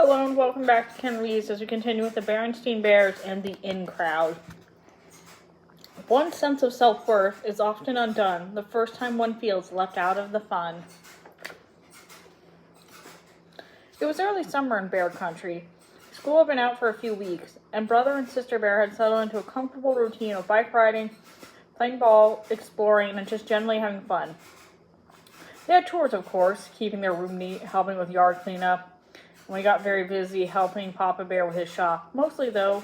Hello and welcome back to Ken Reeves as we continue with the Bearenstain Bears and the in crowd. One's sense of self-worth is often undone the first time one feels left out of the fun. It was early summer in Bear Country. School had been out for a few weeks, and Brother and Sister Bear had settled into a comfortable routine of bike riding, playing ball, exploring, and just generally having fun. They had chores, of course, keeping their room neat, helping with yard cleanup. When we got very busy helping Papa Bear with his shop. Mostly, though,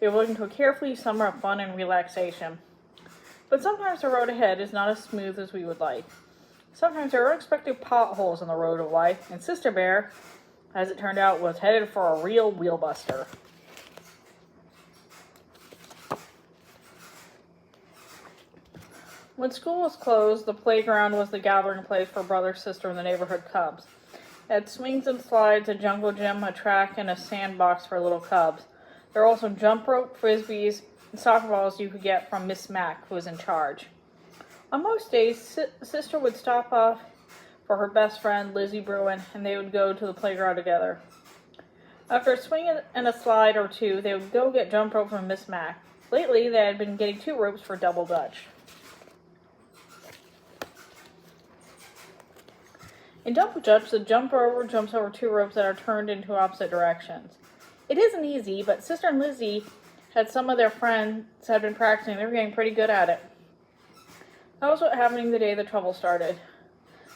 they were looking to a carefree summer of fun and relaxation. But sometimes the road ahead is not as smooth as we would like. Sometimes there are unexpected potholes on the road of life, and Sister Bear, as it turned out, was headed for a real wheelbuster. When school was closed, the playground was the gathering place for brother, sister, and the neighborhood cubs. It had swings and slides, a jungle gym, a track, and a sandbox for little cubs. There were also jump rope, frisbees, and soccer balls you could get from Miss Mack, who was in charge. On most days, Sister would stop off for her best friend, Lizzie Bruin, and they would go to the playground together. After a swing and a slide or two, they would go get jump rope from Miss Mack. Lately, they had been getting 2 ropes for double dutch. In double dutch, the jumper jumps over 2 ropes that are turned into opposite directions. It isn't easy, but Sister and Lizzie had some of their friends had been practicing. They were getting pretty good at it. That was what happened the day the trouble started.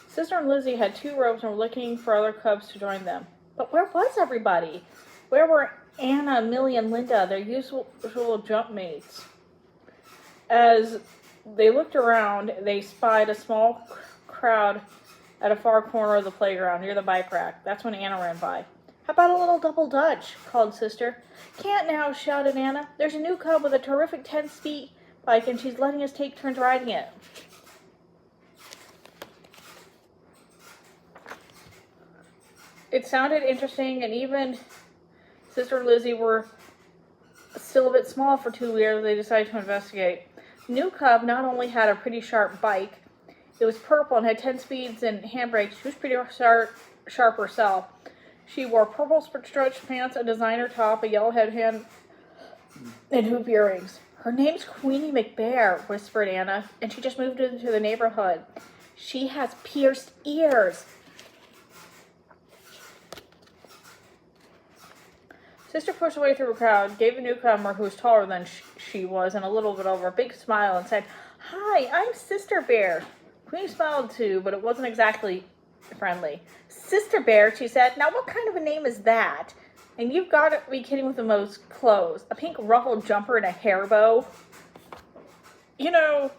Sister and Lizzie had 2 ropes and were looking for other cubs to join them. But where was everybody? Where were Anna, Millie, and Linda, their usual jump mates? As they looked around, they spied a small crowd at a far corner of the playground near the bike rack. That's when Anna ran by. "How about a little double dutch?" called Sister. "Can't now," shouted Anna. "There's a new cub with a terrific 10-speed bike, and she's letting us take turns riding it." It sounded interesting, and even Sister and Lizzie were still a bit small for 2 years. They decided to investigate. The new cub not only had a pretty sharp bike, it was purple and had 10 speeds and handbrakes. She was pretty sharp herself. She wore purple stretched pants, a designer top, a yellow headband, and hoop earrings. "Her name's Queenie McBear," whispered Anna, "and she just moved into the neighborhood. She has pierced ears." Sister pushed away through a crowd, gave a newcomer who was taller than she was and a little bit over a big smile and said, "Hi, I'm Sister Bear." Queenie smiled too, but it wasn't exactly friendly. "Sister Bear," she said. "Now what kind of a name is that? And you've got to be kidding with the most clothes. A pink ruffled jumper and a hair bow." You know,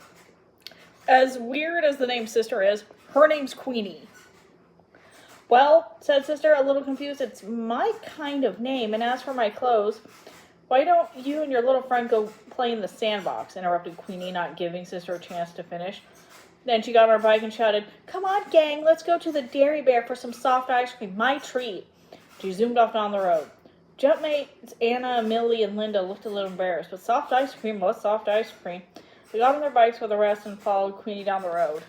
as weird as the name Sister is, her name's Queenie. "Well," said Sister, a little confused, "it's my kind of name, and as for my clothes, why don't you and your little friend go play in the sandbox?" interrupted Queenie, not giving Sister a chance to finish. Then she got on her bike and shouted, "Come on, gang, let's go to the Dairy Bear for some soft ice cream, my treat." She zoomed off down the road. Jumpmates Anna, Millie, and Linda looked a little embarrassed, but soft ice cream was soft ice cream. They got on their bikes with the rest and followed Queenie down the road.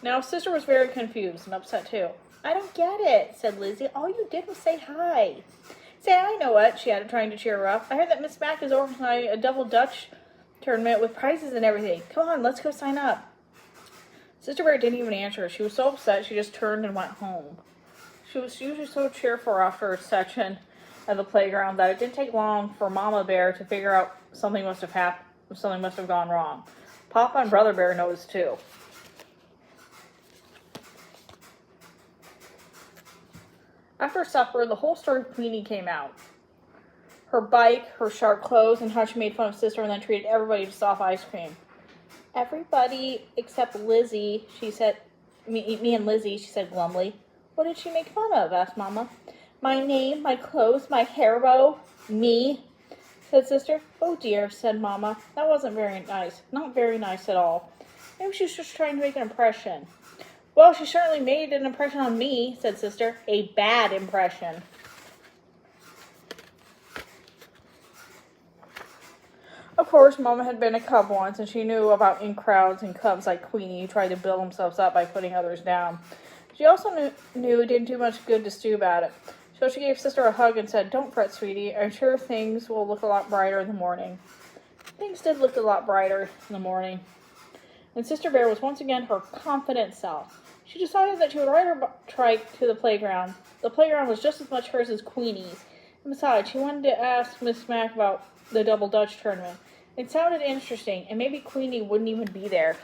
Now, Sister was very confused and upset too. "I don't get it," said Lizzie. "All you did was say hi." "Say, I know what," she added, trying to cheer her up. "I heard that Miss Mack is organizing a double dutch tournament with prizes and everything. Come on, let's go sign up." Sister Bear didn't even answer. She was so upset she just turned and went home. She was usually so cheerful after a session at the playground that it didn't take long for Mama Bear to figure out something must have gone wrong. Papa and Brother Bear noticed too. After supper, the whole story of Queenie came out. Her bike, her sharp clothes, and how she made fun of Sister and then treated everybody to soft ice cream. "Everybody except Lizzie," she said. Me and Lizzie," she said glumly. "What did she make fun of?" asked Mama. "My name, my clothes, my hair bow." "Me," said Sister. "Oh dear," said Mama. "That wasn't very nice. Not very nice at all. Maybe she was just trying to make an impression." "Well, she certainly made an impression on me," said Sister. "A bad impression." Of course, Mama had been a cub once, and she knew about in crowds and cubs like Queenie who tried to build themselves up by putting others down. She also knew it didn't do much good to stew about it. So she gave Sister a hug and said, "Don't fret, sweetie. I'm sure things will look a lot brighter in the morning." Things did look a lot brighter in the morning. And Sister Bear was once again her confident self. She decided that she would ride her trike to the playground. The playground was just as much hers as Queenie's. And besides, she wanted to ask Miss Mac about the Double Dutch tournament. It sounded interesting, and maybe Queenie wouldn't even be there.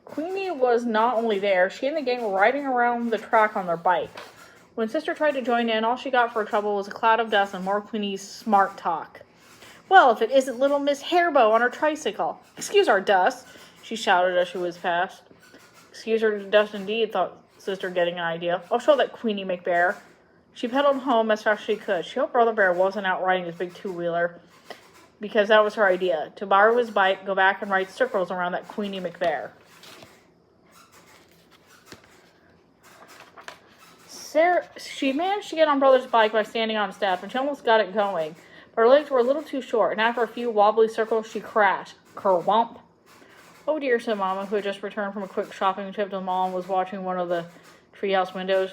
Queenie was not only there, she and the gang were riding around the track on their bike. When Sister tried to join in, all she got for trouble was a cloud of dust and more Queenie's smart talk. "Well, if it isn't little Miss Hairbow on her tricycle. Excuse our dust," she shouted as she whizzed past. Excuse her dust indeed, thought Sister, getting an idea. "I'll show that Queenie McBear." She pedaled home as fast as she could. She hoped Brother Bear wasn't out riding his big two-wheeler, because that was her idea, to borrow his bike, go back and ride circles around that Queenie McBear. She managed to get on Brother's bike by standing on a step, and she almost got it going. But her legs were a little too short, and after a few wobbly circles, she crashed. Kerwump. "Oh dear," said Mama, who had just returned from a quick shopping trip to the mall and was watching one of the treehouse windows.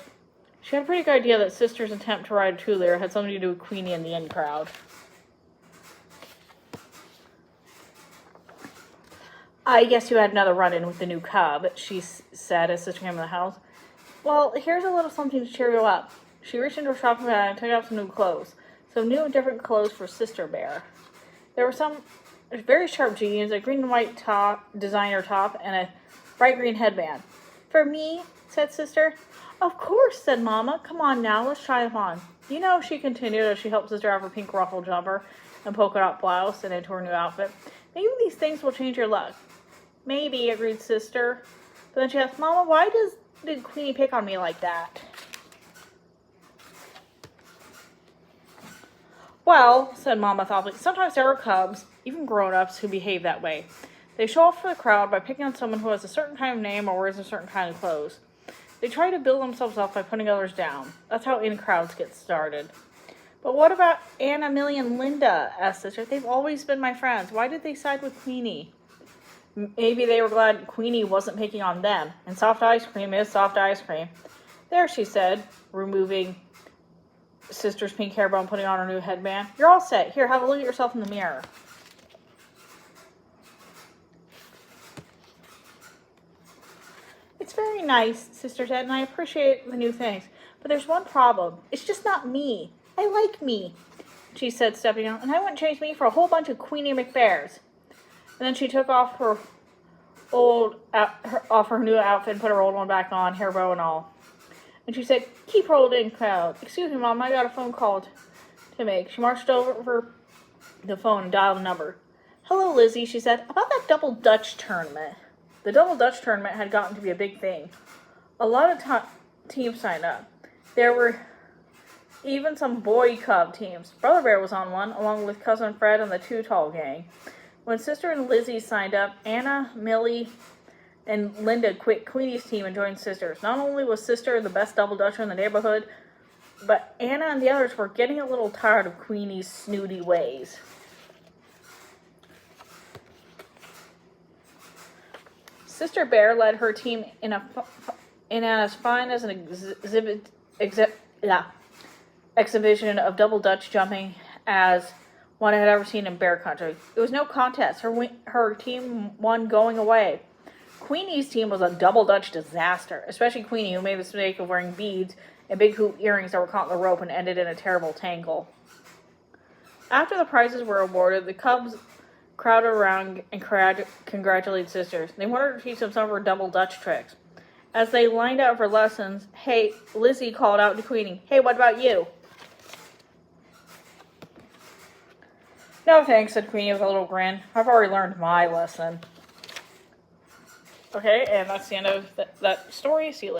She had a pretty good idea that Sister's attempt to ride a two-wheeler had something to do with Queenie and the in crowd. "I guess you had another run-in with the new cub," she said as Sister came in the house. "Well, here's a little something to cheer you up." She reached into her shopping bag and took out some new clothes. Some new and different clothes for Sister Bear. There were some very sharp jeans, a green and white designer top, and a bright green headband. "For me?" said Sister. "Of course," said Mama. "Come on now, let's try them on. You know," she continued as she helped Sister have her pink ruffled jumper and polka dot blouse and into her new outfit. "Maybe these things will change your luck." "Maybe," agreed Sister. But then she asked, "Mama, why did Queenie pick on me like that?" "Well," said Mama thoughtfully, "sometimes there are cubs, even grown-ups, who behave that way. They show off for the crowd by picking on someone who has a certain kind of name or wears a certain kind of clothes. They try to build themselves up by putting others down. That's how in-crowds get started." "But what about Anna, Millie, and Linda?" asked Sister. "They've always been my friends. Why did they side with Queenie?" "Maybe they were glad Queenie wasn't picking on them. And soft ice cream is soft ice cream." "There," she said, removing Sister's pink hairband and putting on her new headband. "You're all set. Here, have a look at yourself in the mirror." "It's very nice," Sister said, "and I appreciate the new things. But there's one problem. It's just not me. I like me," she said, stepping out, "and I wouldn't change me for a whole bunch of Queenie McBears." And then she took off her new outfit and put her old one back on, hair bow and all. And she said, "Keep her old in crowd. Excuse me, Mom, I got a phone call to make." She marched over the phone and dialed a number. "Hello, Lizzie," she said, "about that Double Dutch tournament." The Double Dutch tournament had gotten to be a big thing. A lot of teams signed up. There were even some boy cub teams. Brother Bear was on one, along with Cousin Fred and the Too Tall gang. When Sister and Lizzie signed up, Anna, Millie, and Linda quit Queenie's team and joined Sister's. Not only was Sister the best Double Dutcher in the neighborhood, but Anna and the others were getting a little tired of Queenie's snooty ways. Sister Bear led her team in as fine as an exhibition of Double Dutch jumping as one I had ever seen in Bear Country. It was no contest. Her team won going away. Queenie's team was a Double Dutch disaster, especially Queenie, who made the mistake of wearing beads and big hoop earrings that were caught in the rope and ended in a terrible tangle. After the prizes were awarded, the cubs crowded around and congratulated Sisters. They wanted to teach them some of her Double Dutch tricks. As they lined up for lessons, Lizzie called out to Queenie, "Hey, what about you?" "No, thanks," said Queenie with a little grin. "I've already learned my lesson." Okay, and that's the end of that story. See you later.